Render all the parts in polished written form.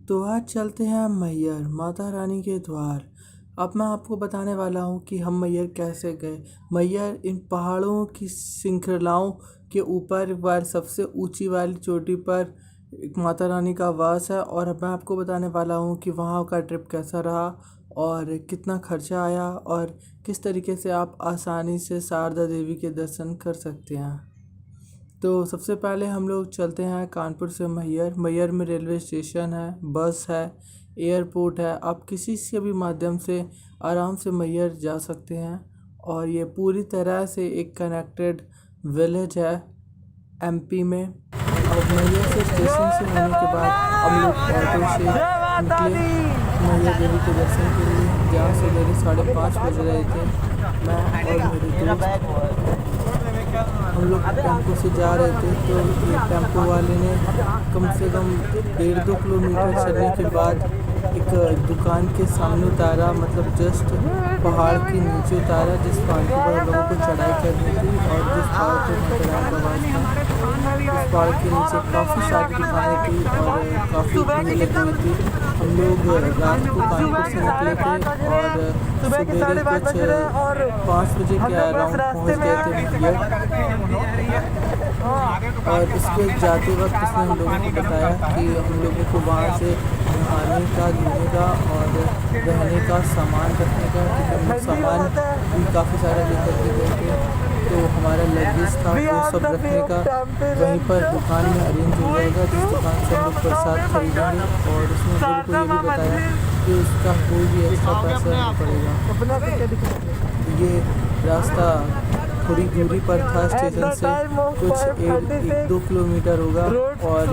तो आज चलते हैं मैहर माता रानी के द्वार। अब मैं आपको बताने वाला हूँ कि हम मैहर कैसे गए। मैहर इन पहाड़ों की श्रृंखलाओं के ऊपर वाली सबसे ऊंची वाली चोटी पर एक माता रानी का वास है। और अब मैं आपको बताने वाला हूँ कि वहाँ का ट्रिप कैसा रहा और कितना खर्चा आया और किस तरीके से आप आसानी से शारदा देवी के दर्शन कर सकते हैं। तो सबसे पहले हम लोग चलते हैं कानपुर से मैहर। मैहर में रेलवे स्टेशन है, बस है, एयरपोर्ट है। आप किसी से भी माध्यम से आराम से मैहर जा सकते हैं। और ये पूरी तरह से एक कनेक्टेड विलेज है एमपी में। और मैहर से स्टेशन से होने के बाद हम लोग ऑटो से निकले मैहर देवी के दर्शन के लिए, जहाँ सवेरे 5:30 बज रहे थे। मैं और मेरे दोस्त हम लोग टेम्पो से जा रहे थे। तो ये टेम्पो वाले ने कम से कम 1.5-2 किलोमीटर चलने के बाद एक दुकान के सामने उतारा, मतलब जस्ट पहाड़ के नीचे उतारा, जिस पहाड़ के ऊपर लोगों को चढ़ाई करनी थी और जिस पहाड़ पर माता रानी का वास था। उस पहाड़ के नीचे काफ़ी सारी दुकानें थी और काफ़ी भीड़ लगी हुई थी। हम लोग रात को कानपुर से निकले थे और सवेरे कुछ 5 बजे के अराउंड पहुँच गए थे मैहर। और इसके जाते वक्त उसने हम लोगों को बताया कि हम लोगों को वहाँ से नहाने का, धोने का और रहने का, सामान रखने का, क्योंकि हम लोग सामान भी काफ़ी सारा लेकर के गए थे। तो हमारा लगेज था वो सब रखने का वहीं पर दुकान में अरेंज हो जाएगा, जिस दुकान से हम लोग प्रसाद खरीदेंगे। और उसने हम लोगों को ये भी बताया कि उसका कोई भी एक्स्ट्रा पैसा नहीं पड़ेगा। ये रास्ता थोड़ी दूरी पर था स्टेशन से, कुछ 1-2 किलोमीटर होगा। और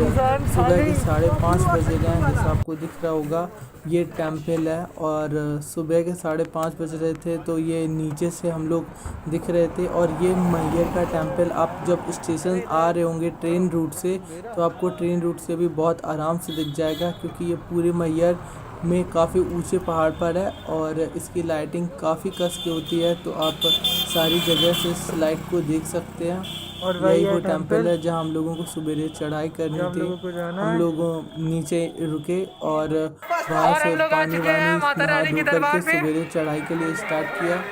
सुबह के 5:30 बजे गए, जैसा आपको दिख रहा होगा ये टेम्पल है। और सुबह के 5:30 बज रहे थे तो ये नीचे से हम लोग दिख रहे थे। और ये मैहर का टेम्पल आप जब स्टेशन आ रहे होंगे ट्रेन रूट से, तो आपको ट्रेन रूट से भी बहुत आराम से दिख जाएगा, क्योंकि ये पूरे मैहर में काफ़ी ऊंचे पहाड़ पर है और इसकी लाइटिंग काफ़ी कस की होती है। तो आप सारी जगह से इस लाइट को देख सकते हैं। और यही वो टेम्पल है जहाँ हम लोगों को सवेरे चढ़ाई करनी थी। हम लोग नीचे रुके और वहाँ से पानी वानी नहा धो करके सवेरे चढ़ाई के लिए स्टार्ट किया।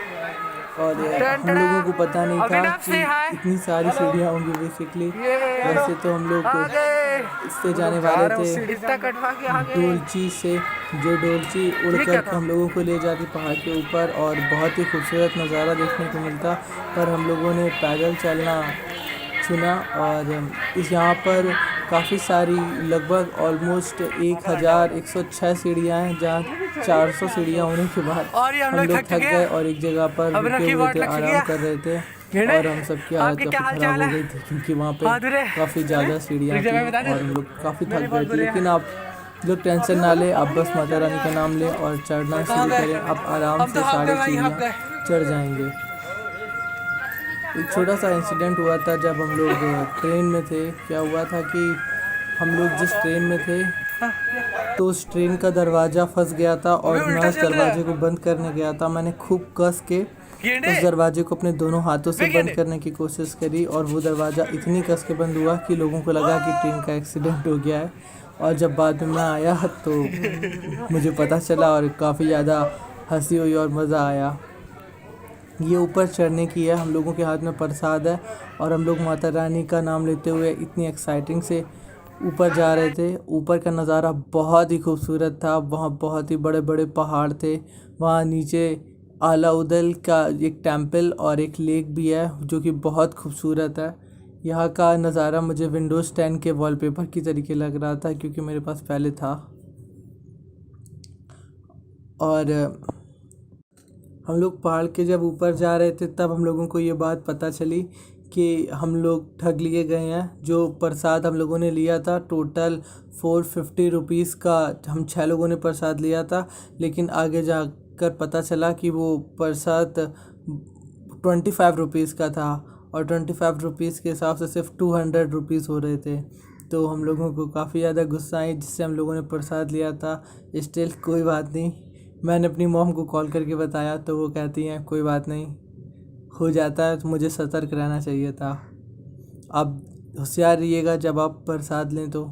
और हम लोगों को पता नहीं था कि इतनी सारी सीढ़ियाँ होंगी बेसिकली। वैसे तो हम लोग इससे जाने वाले थे डोलची से, जो डोलची उड़कर हम लोगों को ले जाती पहाड़ के ऊपर और बहुत ही खूबसूरत नज़ारा देखने को मिलता। पर हम लोगों ने पैदल चलना चुना। और इस यहाँ पर काफ़ी सारी लगभग ऑलमोस्ट 1106 सीढ़ियाँ हैं, जहाँ 400 सीढ़ियाँ होने के बाद हम लोग थक गए और एक जगह पर रुके हुए थे, आराम कर रहे थे। और हम सबकी हालत काफ़ी ख़राब हो गई थी, क्योंकि वहाँ पे काफ़ी ज़्यादा सीढ़ियाँ थी और हम लोग काफ़ी थक गए थे। लेकिन आप लोग टेंशन ना ले, आप बस माता रानी का नाम लें और चढ़ना शुरू करें। आप आराम से सारी सीढ़ियाँ चढ़ जाएंगे। एक छोटा सा इंसिडेंट हुआ था जब हम लोग ट्रेन में थे। क्या हुआ था कि हम लोग जिस ट्रेन में थे तो उस ट्रेन का दरवाज़ा फंस गया था और मैं उस दरवाजे को बंद करने गया था। मैंने खूब कस के उस दरवाजे को अपने दोनों हाथों से बंद करने की कोशिश करी और वो दरवाज़ा इतनी कस के बंद हुआ कि लोगों को लगा कि ट्रेन का एक्सीडेंट हो गया है। और जब बाद में मैं आया तो मुझे पता चला और काफ़ी ज़्यादा हंसी हुई और मज़ा आया। ये ऊपर चढ़ने की है, हम लोगों के हाथ में प्रसाद है और हम लोग माता रानी का नाम लेते हुए इतनी एक्साइटिंग से ऊपर जा रहे थे। ऊपर का नज़ारा बहुत ही खूबसूरत था। वहाँ बहुत ही बड़े बड़े पहाड़ थे। वहाँ नीचे आलाउदल का एक टेम्पल और एक लेक भी है, जो कि बहुत खूबसूरत है। यहाँ का नज़ारा मुझे विंडोज़ 10 के वॉलपेपर की तरीके लग रहा था, क्योंकि मेरे पास पहले था। और हम लोग पहाड़ के जब ऊपर जा रहे थे तब हम लोगों को ये बात पता चली कि हम लोग ठग लिए गए हैं। जो प्रसाद हम लोगों ने लिया था टोटल 450 रुपीज़ का, हम 6 लोगों ने प्रसाद लिया था। लेकिन आगे जाकर पता चला कि वो प्रसाद 25 रुपीज़ का था और 25 रुपीज़ के हिसाब से सिर्फ 200 रुपीज़ हो रहे थे। तो हम लोगों को काफ़ी ज़्यादा गुस्सा आई, जिससे हम लोगों ने प्रसाद लिया था। स्टिल कोई बात नहीं, मैंने अपनी मॉम को कॉल करके बताया तो वो कहती हैं कोई बात नहीं, हो जाता है, तो मुझे सतर्क रहना चाहिए था। आप होशियार रहिएगा जब आप प्रसाद लें। तो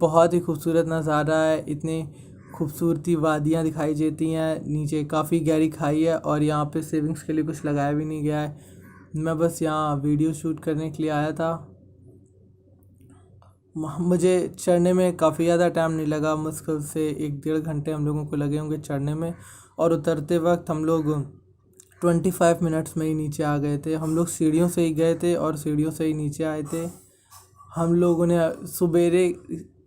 बहुत ही खूबसूरत नज़ारा है। इतनी खूबसूरती वादियाँ दिखाई देती हैं, नीचे काफ़ी गहरी खाई है और यहाँ पे सेविंग्स के लिए कुछ लगाया भी नहीं गया है। मैं बस यहाँ वीडियो शूट करने के लिए आया था। मुझे चढ़ने में काफ़ी ज़्यादा टाइम नहीं लगा, मुश्किल से 1-1.5 घंटे हम लोगों को लगे होंगे चढ़ने में, और उतरते वक्त हम लोग 25 मिनट्स में ही नीचे आ गए थे। हम लोग सीढ़ियों से ही गए थे और सीढ़ियों से ही नीचे आए थे। हम लोगों ने सवेरे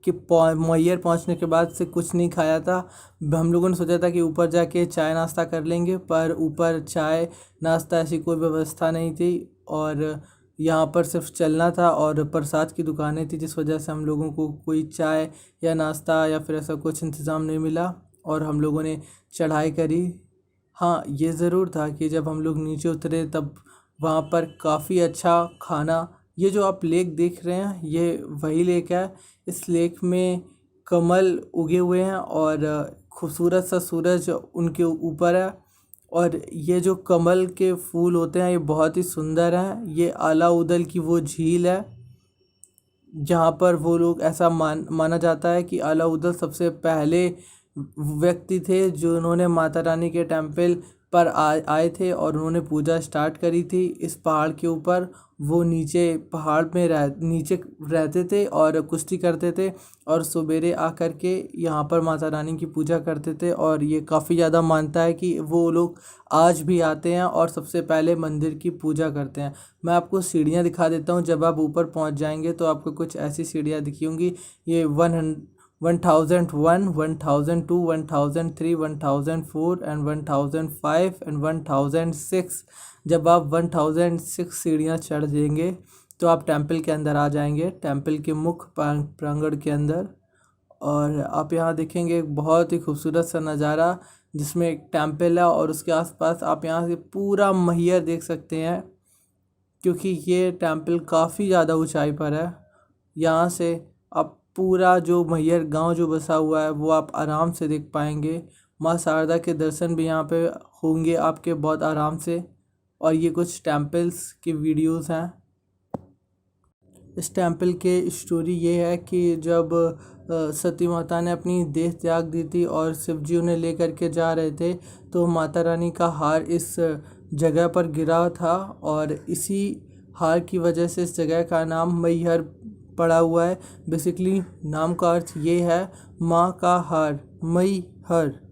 के मैहर पहुंचने के बाद से कुछ नहीं खाया था। हम लोगों ने सोचा था कि ऊपर जाके चाय नाश्ता कर लेंगे, पर ऊपर चाय नाश्ता ऐसी कोई व्यवस्था नहीं थी और यहाँ पर सिर्फ चलना था और प्रसाद की दुकानें थी, जिस वजह से हम लोगों को कोई चाय या नाश्ता या फिर ऐसा कुछ इंतज़ाम नहीं मिला और हम लोगों ने चढ़ाई करी। हाँ, ये ज़रूर था कि जब हम लोग नीचे उतरे तब वहाँ पर काफ़ी अच्छा खाना, ये जो आप लेक देख रहे हैं ये वही लेक है। इस लेक में कमल उगे हुए हैं और खूबसूरत सा सूरज उनके ऊपर है, और ये जो कमल के फूल होते हैं ये बहुत ही सुंदर हैं। ये आलाउदल की वो झील है जहाँ पर वो लोग, ऐसा माना जाता है कि आलाउदल सबसे पहले व्यक्ति थे जो उन्होंने माता रानी के टेम्पल पर आए थे और उन्होंने पूजा स्टार्ट करी थी इस पहाड़ के ऊपर। वो नीचे पहाड़ में नीचे रहते थे और कुश्ती करते थे और सवेरे आकर के यहाँ पर माता रानी की पूजा करते थे, और ये काफ़ी ज़्यादा मानता है कि वो लोग आज भी आते हैं और सबसे पहले मंदिर की पूजा करते हैं। मैं आपको सीढ़ियाँ दिखा देता हूँ। जब आप ऊपर पहुँच जाएंगे तो आपको कुछ ऐसी सीढ़ियाँ दिखी होंगी। ये 1001, 1002, 1003, 1004 एंड 1005 एंड 1006। जब आप 1006 सीढ़ियाँ चढ़ जाएंगे तो आप टेम्पल के अंदर आ जाएंगे, टेम्पल के मुख्य प्रांगण के अंदर। और आप यहाँ देखेंगे एक बहुत ही खूबसूरत सा नज़ारा, जिसमें एक टेम्पल है और उसके आसपास आप यहाँ से पूरा मैहर देख सकते हैं, क्योंकि ये टेम्पल काफ़ी ज़्यादा ऊंचाई पर है। यहाँ से आप पूरा जो मैहर गांव जो बसा हुआ है वो आप आराम से देख पाएंगे। माँ शारदा के दर्शन भी यहाँ पे होंगे आपके बहुत आराम से। और ये कुछ टेम्पल्स की वीडियोस हैं। इस टेम्पल के स्टोरी ये है कि जब सती माता ने अपनी देह त्याग दी थी और शिव जी उन्हें लेकर के जा रहे थे, तो माता रानी का हार इस जगह पर गिरा था और इसी हार की वजह से इस जगह का नाम मैहर पड़ा हुआ है। बेसिकली नाम का अर्थ ये है, माँ का हार, मैहर।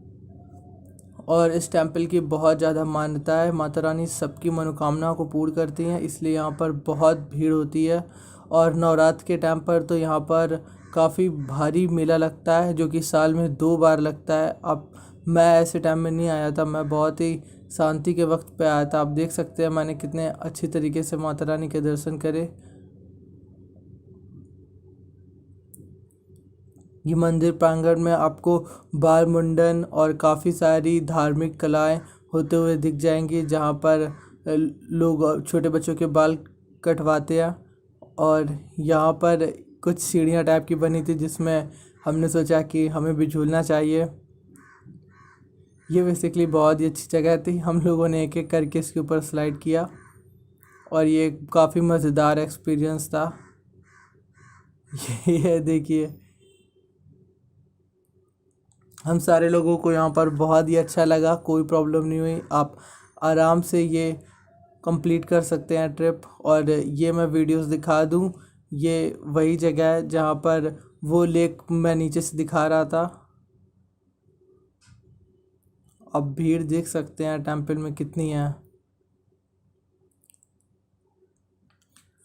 और इस टेम्पल की बहुत ज़्यादा मान्यता है। माता रानी सबकी मनोकामनाओं को पूर्ण करती हैं, इसलिए यहाँ पर बहुत भीड़ होती है। और नवरात्र के टाइम पर तो यहाँ पर काफ़ी भारी मेला लगता है, जो कि साल में 2 बार लगता है। अब मैं ऐसे टाइम में नहीं आया था, मैं बहुत ही शांति के वक्त पे आया था। आप देख सकते हैं मैंने कितने अच्छी तरीके से माता रानी के दर्शन करे। ये मंदिर प्रांगण में आपको बाल मुंडन और काफ़ी सारी धार्मिक कलाएं होते हुए दिख जाएंगी, जहाँ पर लोग छोटे बच्चों के बाल कटवाते हैं। और यहाँ पर कुछ सीढ़ियाँ टाइप की बनी थी, जिसमें हमने सोचा कि हमें भी झूलना चाहिए। ये बेसिकली बहुत ही अच्छी जगह थी। हम लोगों ने एक एक करके इसके ऊपर स्लाइड किया और ये काफ़ी मज़ेदार एक्सपीरियंस था। ये देखिए, हम सारे लोगों को यहाँ पर बहुत ही अच्छा लगा, कोई प्रॉब्लम नहीं हुई। आप आराम से ये कंप्लीट कर सकते हैं ट्रिप। और ये मैं वीडियोस दिखा दूँ, ये वही जगह है जहाँ पर वो लेक मैं नीचे से दिखा रहा था। अब भीड़ देख सकते हैं टेम्पल में कितनी है।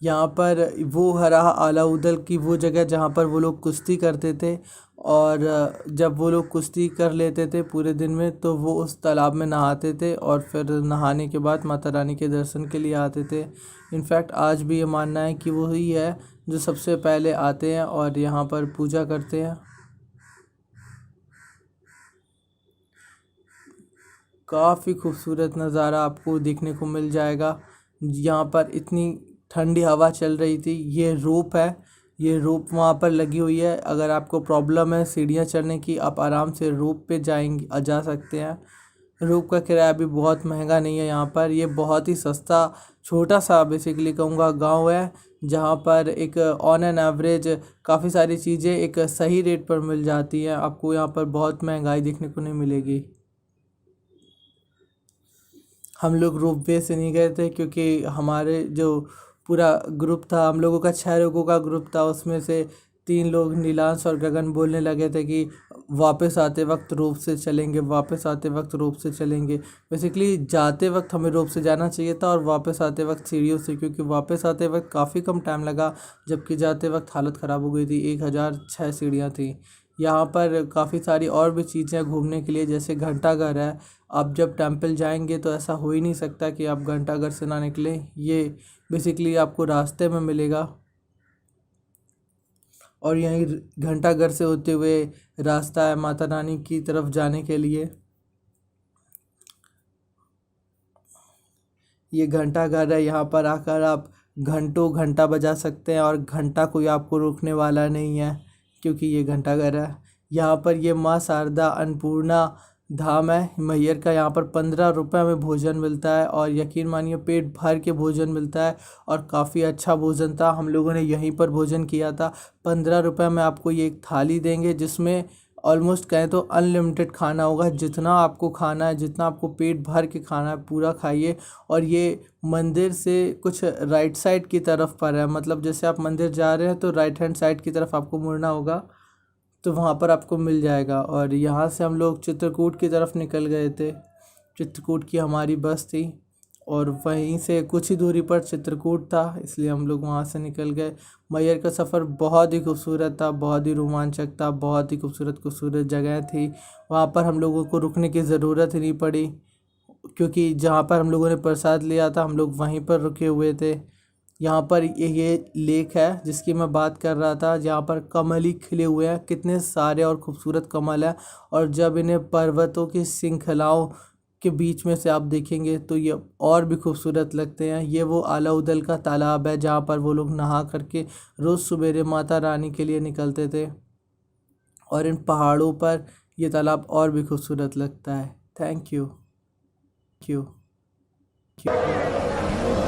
यहाँ पर वो हरा आलाउदल की वो जगह जहाँ पर वो लोग कुश्ती करते थे, और जब वो लोग कुश्ती कर लेते थे पूरे दिन में तो वो उस तालाब में नहाते थे और फिर नहाने के बाद माता रानी के दर्शन के लिए आते थे। इनफैक्ट आज भी ये मानना है कि वही है जो सबसे पहले आते हैं और यहाँ पर पूजा करते हैं। काफ़ी खूबसूरत नज़ारा आपको देखने को मिल जाएगा। यहाँ पर इतनी ठंडी हवा चल रही थी। ये रोप है, ये रोप वहाँ पर लगी हुई है। अगर आपको प्रॉब्लम है सीढ़ियाँ चढ़ने की, आप आराम से रोप पे जा सकते हैं। रूम का किराया भी बहुत महंगा नहीं है यहाँ पर। ये बहुत ही सस्ता छोटा सा बेसिकली कहूँगा गांव है, जहाँ पर एक ऑन एन एवरेज काफ़ी सारी चीज़ें एक सही रेट पर मिल जाती हैं। आपको यहाँ पर बहुत महंगाई देखने को नहीं मिलेगी। हम लोग रोपवे से नहीं गए थे क्योंकि हमारे जो पूरा ग्रुप था, हम लोगों का 6 लोगों का ग्रुप था, उसमें से 3 लोग नीलांश और गगन बोलने लगे थे कि वापस आते वक्त रोप से चलेंगे, वापस आते वक्त रोप से चलेंगे। बेसिकली जाते वक्त हमें रोप से जाना चाहिए था और वापस आते वक्त सीढ़ियों से, क्योंकि वापस आते वक्त काफ़ी कम टाइम लगा, जबकि जाते वक्त हालत ख़राब हो गई थी। 1006 सीढ़ियाँ थी। यहाँ पर काफ़ी सारी और भी चीज़ें घूमने के लिए, जैसे घंटाघर है। आप जब टेंपल जाएंगे तो ऐसा हो ही नहीं सकता कि आप घंटाघर से ना निकलें। ये बेसिकली आपको रास्ते में मिलेगा, और यहीं घंटाघर से होते हुए रास्ता है माता रानी की तरफ जाने के लिए। ये घंटाघर है, यहाँ पर आकर आप घंटों घंटा बजा सकते हैं और घंटा कोई आपको रोकने वाला नहीं है, क्योंकि ये घंटाघर है। यहाँ पर ये माँ शारदा अन्नपूर्णा धाम है मैहर का। यहाँ पर 15 रुपये में भोजन मिलता है, और यकीन मानिए पेट भर के भोजन मिलता है, और काफ़ी अच्छा भोजन था। हम लोगों ने यहीं पर भोजन किया था। 15 रुपये में आपको ये एक थाली देंगे, जिसमें ऑलमोस्ट कहें तो अनलिमिटेड खाना होगा। जितना आपको खाना है, जितना आपको पेट भर के खाना है, पूरा खाइए। और ये मंदिर से कुछ राइट साइड की तरफ पर है, मतलब जैसे आप मंदिर जा रहे हैं तो राइट हैंड साइड की तरफ आपको मुड़ना होगा, तो वहाँ पर आपको मिल जाएगा। और यहाँ से हम लोग चित्रकूट की तरफ निकल गए थे। चित्रकूट की हमारी बस थी, और वहीं से कुछ ही दूरी पर चित्रकूट था, इसलिए हम लोग वहाँ से निकल गए। मैहर का सफ़र बहुत ही खूबसूरत था, बहुत ही रोमांचक था, बहुत ही खूबसूरत खूबसूरत जगह थी। वहाँ पर हम लोगों को रुकने की ज़रूरत ही नहीं पड़ी, क्योंकि जहाँ पर हम लोगों ने प्रसाद लिया था हम लोग वहीं पर रुके हुए थे। यहाँ पर ये लेक है जिसकी मैं बात कर रहा था, जहाँ पर कमल ही खिले हुए हैं, कितने सारे और खूबसूरत कमल हैं। और जब इन्हें पर्वतों की श्रृंखलाओं के बीच में से आप देखेंगे तो ये और भी खूबसूरत लगते हैं। ये वो आलाउदल का तालाब है, जहाँ पर वो लोग नहा करके रोज़ सवेरे माता रानी के लिए निकलते थे, और इन पहाड़ों पर ये तालाब और भी खूबसूरत लगता है। Thank you.